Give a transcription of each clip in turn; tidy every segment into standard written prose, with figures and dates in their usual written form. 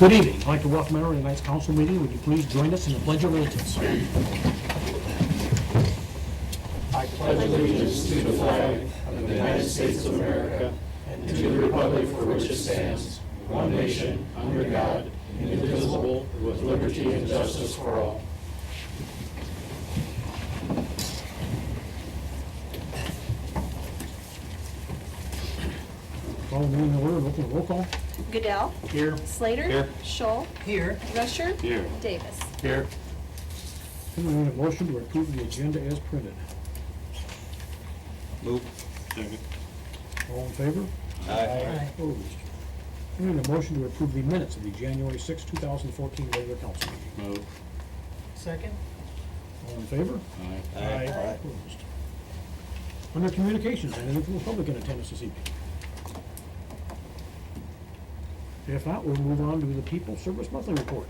Good evening. I'd like to welcome everyone to tonight's council meeting. Would you please join us in the Pledge of Allegiance? I pledge allegiance to the flag of the United States of America and to the republic for which it stands, one nation, under God, indivisible, with liberty and justice for all. Call the meeting to order. Open the roll call. Goodell. Here. Slater. Here. Scholl. Here. Rusher. Here. Davis. Here. We need a motion to approve the agenda as printed. Move. Second. All in favor? Aye. Opposed? We need a motion to approve the minutes of the January 6, 2014 regular council meeting. Move. Second. All in favor? Aye. Opposed? Under communications, anything from the public in attendance this evening? If not, we'll move on to the People Service Monthly Report.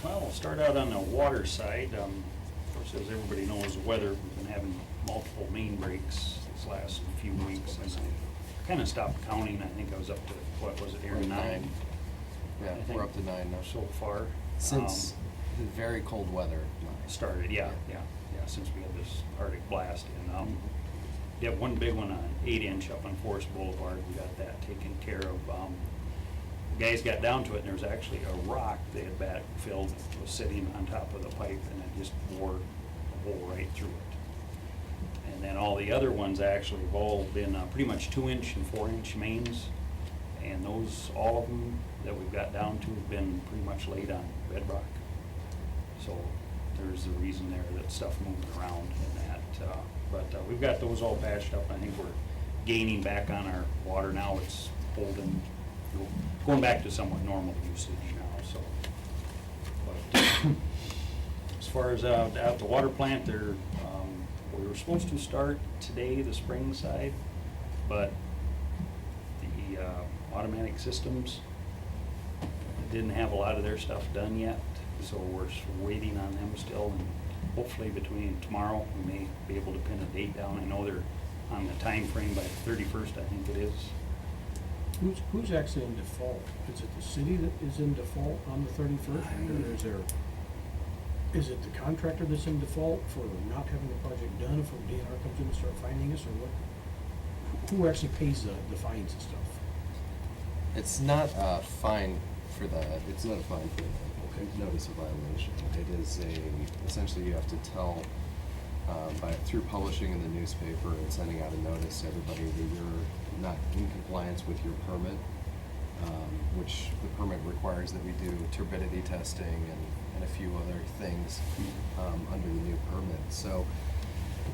Well, we'll start out on the water side. Of course, as everybody knows, the weather, we've been having multiple main breaks these last few weeks. And I kind of stopped counting. I think I was up to, what was it, here, We're nine? Yeah, I think we're up to 9 now. so far. Since the very cold weather. Started, yeah, since we had this Arctic blast. And you have one big one on 8-inch up on Forest Boulevard. We got that taken care of. The guys got down to it, and there was actually a rock they had backfilled, was sitting on top of the pipe, and it just bore a hole right through it. And then all the other ones actually have all been pretty much 2-inch and 4-inch mains, and those, all of them that we've got down to have been pretty much laid on bedrock. So there's the reason there that stuff moving around in that. But we've got those all patched up. I think we're gaining back on our water now. It's holding, going back to somewhat normal usage now, so. But as far as at the water plant, we were supposed to start today, the spring side, but the automatic systems didn't have a lot of their stuff done yet, so we're waiting on them still, and hopefully between tomorrow, we may be able to pin a date down. I know they're on the time frame by the 31st, I think it is. Who's actually in default? Is it the city that is in default on the 31st? Or is it the contractor that's in default for not having the project done if the DNR comes in and start finding us, or what? Who actually pays the fines and stuff? It's not a fine for the, notice of violation. It is essentially you have to tell, through publishing in the newspaper and sending out a notice to everybody that you're not in compliance with your permit, which the permit requires that we do turbidity testing and a few other things under the new permit. So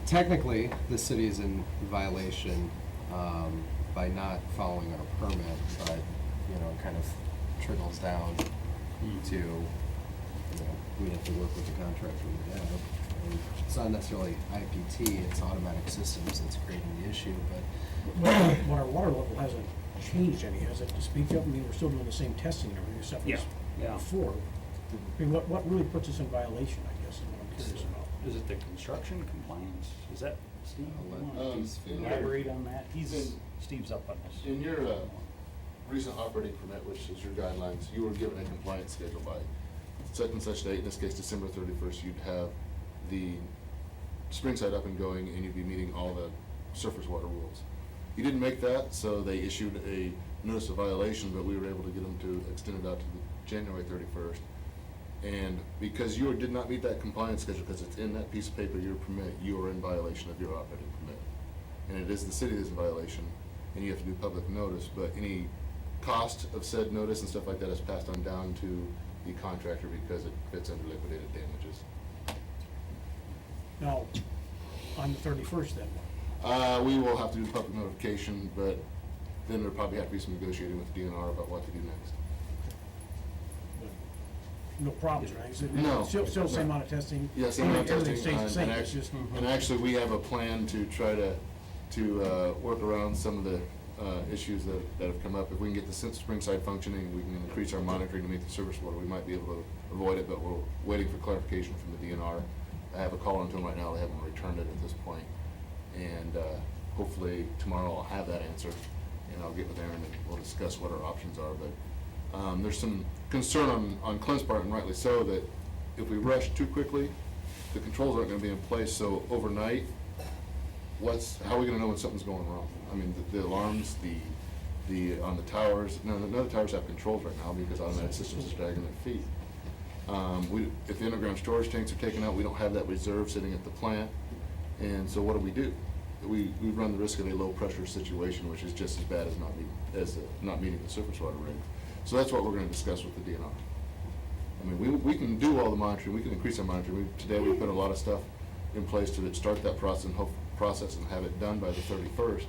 technically, the city is in violation by not following our permit, but it kind of trickles down to we have to work with the contractor we have. And it's not necessarily IPT, it's automatic systems that's creating the issue, but Our water level hasn't changed any, has it, to speak of? I mean, we're still doing the same testing and everything, except Yeah. before. I mean, what really puts us in violation, I guess, is what I'm curious about. Is it the construction compliance? Is that Steve? I'll let Steve Elaborate on that? Steve's up on this. In your recent operating permit, which is your guidelines, you were given a compliance schedule by such and such date, in this case December 31st, you'd have the spring side up and going and you'd be meeting all the surface water rules. You didn't make that, so they issued a notice of violation, but we were able to get them to extend it out to the January 31st. And because you did not meet that compliance schedule, because it's in that piece of paper, your permit, you are in violation of your operating permit. And it is the city that's in violation, and you have to do public notice, but any cost of said notice and stuff like that is passed on down to the contractor because it fits under liquidated damages. Now, on the 31st then, We will have to do public notification, but then there'll probably have to be some negotiating with DNR about what to do next. no problems, right? Is it- No. Still the same amount of testing? Yeah, same amount of Everything testing, stays the same, and it's just. actually, we have a plan to try to work around some of the issues that have come up. If we can get the spring side functioning, we can increase our monitoring to meet the service water, we might be able to avoid it, but we're waiting for clarification from the DNR. I have a call into them right now, they haven't returned it at this point. And hopefully tomorrow I'll have that answer, and I'll get with Aaron and we'll discuss what our options are, but, there's some concern on Clint's part, and rightly so, that if we rush too quickly, the controls aren't gonna be in place, so overnight, how are we gonna know when something's going wrong? I mean, the alarms, on the towers, none of the towers have controls right now because automatic systems is dragging their feet. If the underground storage tanks are taken out, we don't have that reserve sitting at the plant, and so what do? We run the risk of a low-pressure situation, which is just as bad as not meeting the surface water rate. So that's what we're gonna discuss with the DNR. I mean, we can do all the monitoring, we can increase our monitoring. Today, we put a lot of stuff in place to start that process and have it done by the 31st.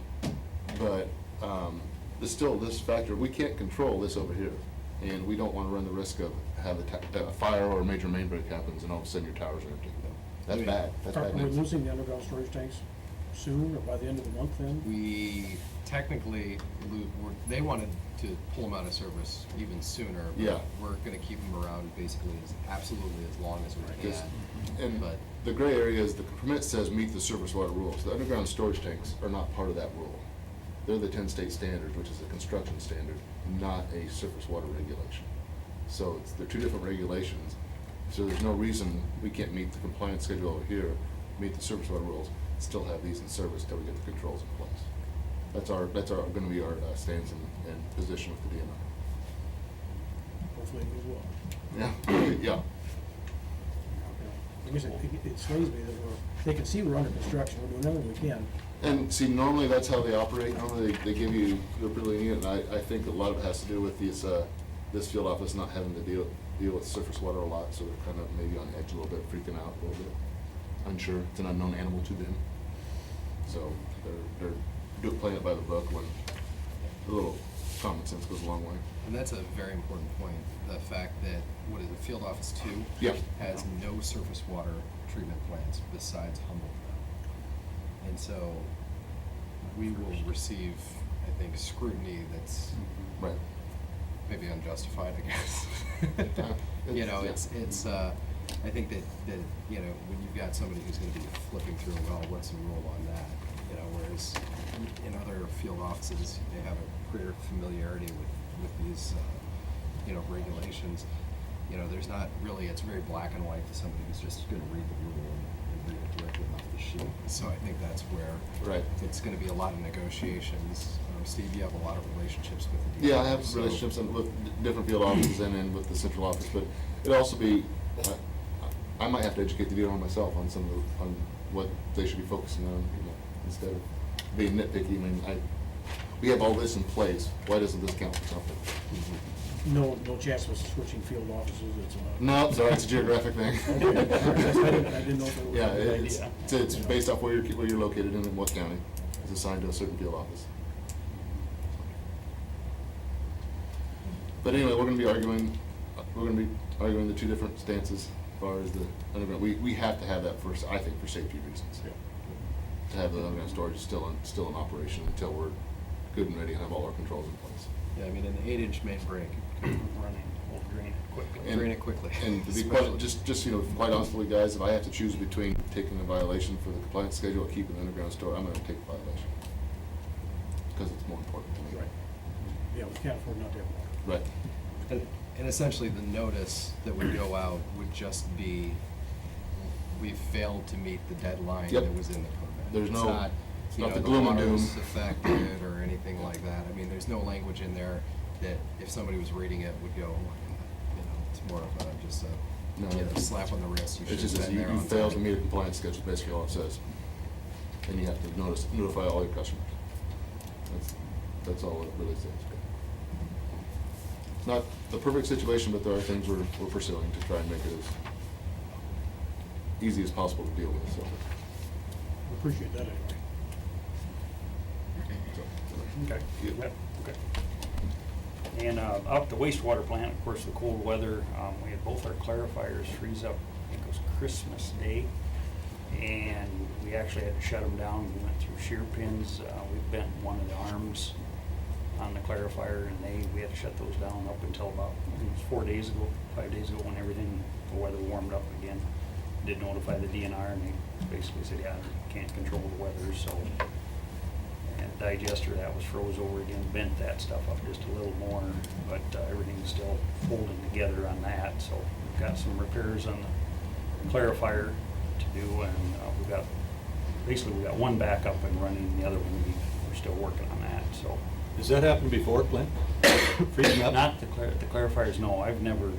But there's still this factor, we can't control this over here, and we don't want to run the risk of have a fire or a major main break happens, and all of a sudden your towers are empty. That's bad. That's bad Are we news. losing the underground storage tanks soon, or by the end of the month then? We technically, they wanted to pull them out of service even sooner. But Yeah. we're gonna keep them around basically absolutely as long as we Because- can. And But the gray area is the permit says meet the surface water rules. The underground storage tanks are not part of that rule. They're the 10 state standards, which is a construction standard, not a surface water regulation. So they're two different regulations. So there's no reason we can't meet the compliance schedule over here, meet the surface water rules, still have these in service till we get the controls in place. That's gonna be our stance and position with the DNR. Hopefully it goes well. Yeah, yeah. I guess it slays me that they can see we're under construction, we're doing everything we can. And see, normally that's how they operate. Normally they give you, they're really neat, and I think a lot of it has to do with this field office not having to deal with surface water a lot, so they're kind of maybe on edge a little bit, freaking out a little bit. Unsure, it's an unknown animal to them. So they're playing it by the book when a little common sense goes a long way. And that's a very important point, the fact that, what is it, Field Office 2? Yeah. Has no surface water treatment plants besides Humboldt now. And so, we will receive, I think, scrutiny that's Right. maybe unjustified, I guess. Yeah, You know, yeah. it's, I think that, you know, when you've got somebody who's gonna be flipping through, well, what's the rule on that? You know, whereas in other field offices, they have a greater familiarity with these, you know, regulations. You know, there's not really, it's very black and white to somebody who's just gonna read the rule and read it directly off the sheet. So I think that's where Right. it's gonna be a lot of negotiations. Steve, you have a lot of relationships with the DNR. Yeah, I have so- relationships with different field offices and then with the central office, but it'd also be, I might have to educate the DNR myself on on what they should be focusing on, you know, instead of being nitpicky. I mean, we have all this in place, why doesn't this count for something? No chance of switching field offices, it's No, sorry, it's a geographic thing. Okay, I didn't know if it was Yeah, a good idea. it's based off where you're located in what county is assigned to a certain field office. But anyway, we're gonna be arguing the two different stances as far as the underground. We have to have that first, I think, for safety reasons. To have the underground storage still in operation until we're good and ready and have all our controls in place. Yeah, I mean, an 8-inch main break, Running, we'll drain it quickly. And- drain it quickly. And to be Especially- quite, just, you know, quite honestly, guys, if I have to choose between taking a violation for the compliance schedule or keeping the underground store, I'm gonna take the violation. Because it's more important to me. Right. Yeah, we can't afford not to have water. Right. And essentially, the notice that would go out would just be, we failed to meet the deadline Yep. that was in the permit. There's It's no- not, it's you not know, the the gloom and water doom. was affected or anything like that. I mean, there's no language in there that if somebody was reading it would go, you know, it's more of a, just a, No. you know, slap on the wrist. You should It's have just that been there you on failed to time. meet a compliance schedule, is basically all it says. And you have to notify all your customers. That's all it really says. It's not the perfect situation, but there are things we're pursuing to try and make it as easy as possible to deal with, so. We appreciate that anyway. so, Okay. yeah. Okay. And up the wastewater plant, of course, the cold weather, we had both our clarifiers freeze up, I think it was Christmas Day. And we actually had to shut them down. We went through shear pins. We bent one of the arms on the clarifier, and we had to shut those down up until about, I think it was 5 days ago, when the weather warmed up again. Did notify the DNR, and they basically said, yeah, you can't control the weather, so digester, that was froze over again, bent that stuff up just a little more, but everything's still holding together on that, so we've got some repairs on the clarifier to do, and basically we got one back up and running, the other one we're still working on that, so. Has that happened before, Clint? Freezing up? Not the clarifiers, no, I've never,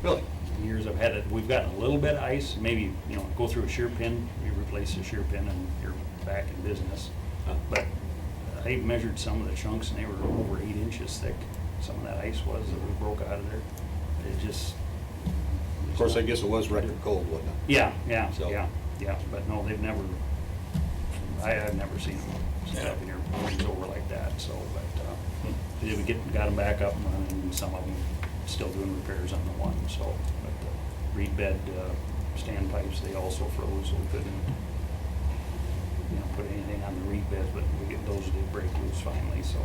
Really? years I've had it, we've gotten a little bit of ice, maybe, go through a shear pin, you replace the shear pin and you're back in business. Huh. But I measured some of the chunks and they were over 8 inches thick, some of that ice was that we broke out of there. It just. Of course, I guess it was record cold, wasn't it? Yeah, So- yeah, but no, they've never, I've never seen them stuff in here freeze over like that, so, but, we got them back up and running, and some of them still doing repairs on the one, so, but the reed bed, standpipes, they also froze, so we couldn't, put anything on the reed beds, but those did break loose finally, so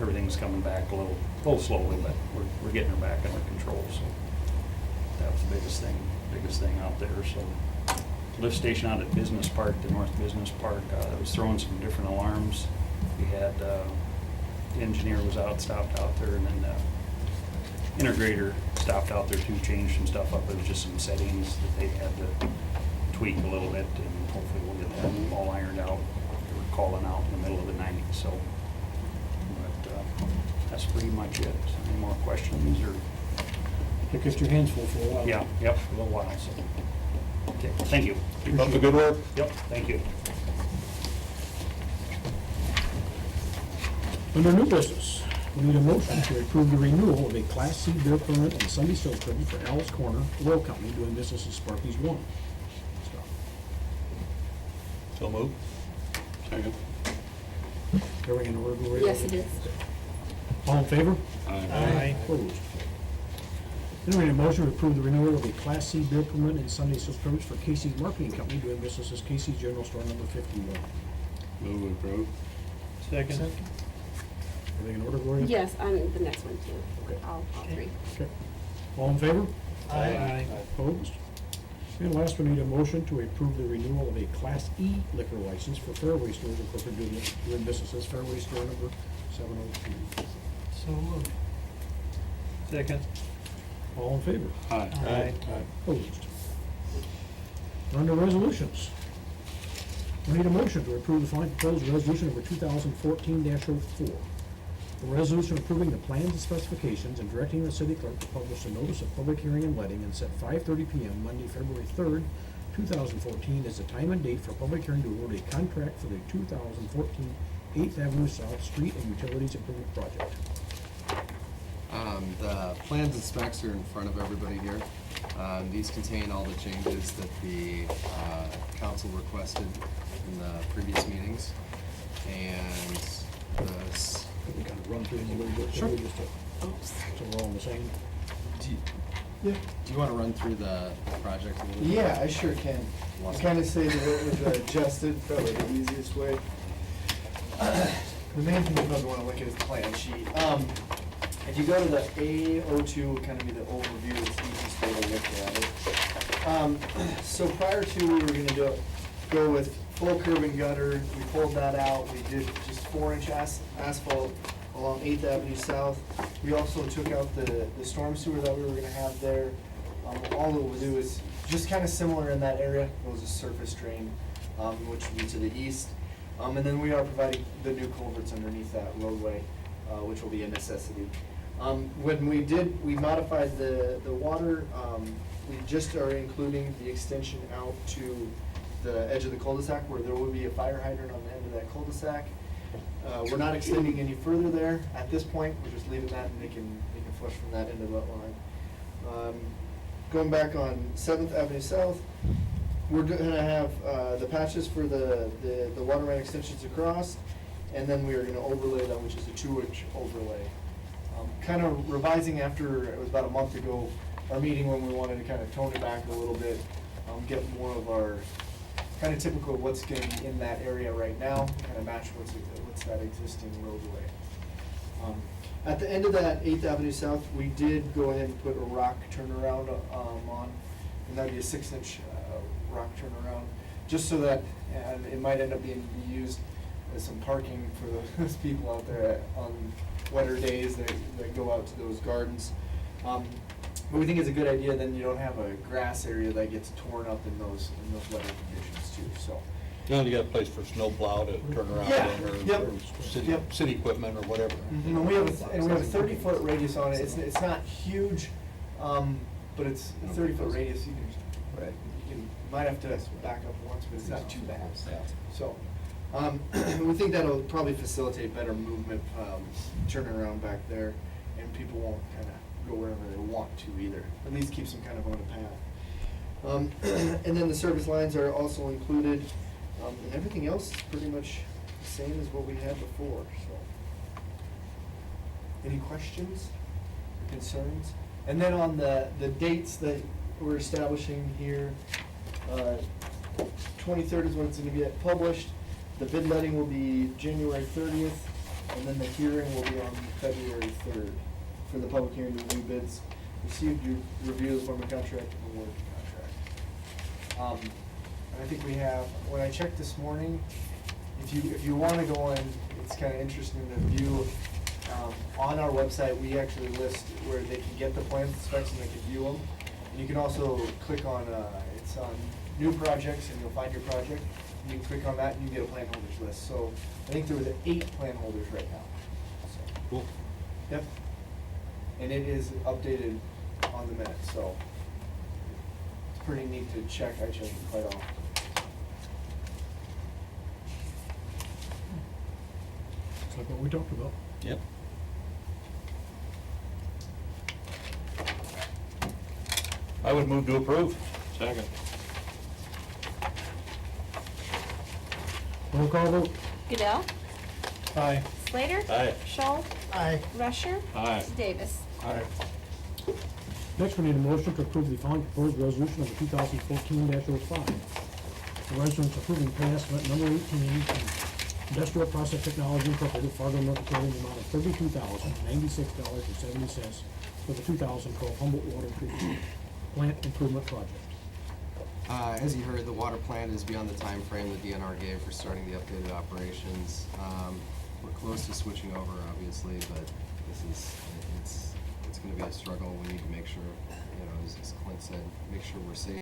everything's coming back a little slowly, but we're getting her back under control, so that was the biggest thing out there, so. Lift station out at Business Park, the North Business Park, that was throwing some different alarms. We had, the engineer was stopped out there, and then the integrator stopped out there too, changed some stuff up. It was just some settings that they had to tweak a little bit, and hopefully we'll get that all ironed out. They were calling out in the middle of the night, so. But that's pretty much it. Any more questions, or? You kept your hands full for a while. Yeah, yep, for a little while, so. Okay, thank you. Keep up the good work. Yep, thank you. Under new business, we need a motion to approve the renewal of a Class C beer permit and Sunday sales permit for Al's Corner Oil Company doing business as Sparky's One. So move. Second. Everything in order, Gloria? Yes, it is. All in favor? Aye. Opposed? Then we need a motion to approve the renewal of a Class C beer permit and Sunday sales permits for Casey's Marketing Company doing business as Casey's General Store number 51. Move approved. Second. Everything in order, Gloria? Yes, I'm in the next one too. Okay. All three. Okay. All in favor? Aye. Opposed? And last, we need a motion to approve the renewal of a Class E liquor license for Fairway Stores Incorporated doing business as Fairway Store number 702. So moved. Second. All in favor? Aye. Opposed? Under resolutions, we need a motion to approve the following proposed resolution number 2014-04. A resolution approving the plans and specifications and directing the city clerk to publish a notice of public hearing and letting and set 5:30 p.m. Monday, February 3rd, 2014 as the time and date for public hearing to award a contract for the 2014 8th Avenue South Street and Utilities Improvement Project. The plans and specs are in front of everybody here. These contain all the changes that the council requested in the previous meetings. And the We kind of run through them a little bit. Sure. Just to- so we're all on the same. do you want to run through the project a little bit? Yeah, I sure can. I'll kind of say that it was adjusted, probably the easiest way. The main thing you probably want to look at is the plan sheet. If you go to the A02, will kind of be the overview, it's the easiest way to look at it. So prior to, we were gonna go with full curb and gutter, we pulled that out, we did just 4-inch asphalt along 8th Avenue South. We also took out the storm sewer that we were gonna have there. All it will do is, just kind of similar in that area, it was a surface drain, which would be to the east. And then we are providing the new culverts underneath that roadway, which will be a necessity. When we modified the water, we just are including the extension out to the edge of the cul-de-sac where there will be a fire hydrant on the end of that cul-de-sac. We're not extending any further there at this point, we're just leaving that and they can flush from that end of that line. Going back on 7th Avenue South, we're gonna have the patches for the water main extensions across, and then we are gonna overlay that, which is a 2-inch overlay. Kind of revising after, it was about a month ago, our meeting when we wanted to kind of tone it back a little bit, get more of our, kind of typical of what's gonna be in that area right now, kind of match what's that existing roadway. At the end of that 8th Avenue South, we did go ahead and put a rock turnaround on, and that'd be a 6-inch rock turnaround, just so that, and it might end up being used, as some parking for those people out there on wetter days that go out to those gardens. But we think it's a good idea, then you don't have a grass area that gets torn up in those weather conditions too, so. You know, you got a place for snowplow to turn around Yeah, in, or yep, or city, yep. city equipment or whatever. And we have a 30-foot radius on it. It's not huge, but it's a 30-foot radius. You might have to back up once, but it's not too bad. So, we think that'll probably facilitate better movement, turning around back there, and people won't kind of go wherever they want to either. At least keeps them kind of on a path. And then the service lines are also included, and everything else is pretty much the same as what we had before, so. Any questions or concerns? And then on the dates that we're establishing here, 23rd is when it's gonna get published. The bid letting will be January 30th, and then the hearing will be on February 3rd for the public hearing to review bids. Received your review of the form of contract and award the contract. And I think we have, when I checked this morning, if you wanna go in, it's kinda interesting to view, on our website, we actually list where they can get the plans and specs and they can view them. And you can also click on, it's on new projects and you'll find your project. And you can click on that and you get a plan holders list. So I think there was 8 plan holders right now. So, Cool. yep. And it is updated on the minute, so it's pretty neat to check. I check it quite often. It's like what we talked about. Yep. I would move to approve. Second. Roll call vote. Goodell, Aye. Slater. Aye. Schultz. Aye. Rusher. Aye. Davis. Aye. Next, we need a motion to approve the following proposed resolution of the 2014-05. A resolution approving pay estimate number 18 from Industrial Process Technology Incorporated, Fargo, North Dakota, in the amount of $32,096.70 for the 2012 Humboldt Water Treatment Plant Improvement Project. As you heard, the water plant is beyond the time frame the DNR gave for starting the updated operations. We're close to switching over, obviously, but it's gonna be a struggle. We need to make sure, as Clint said, make sure we're safe.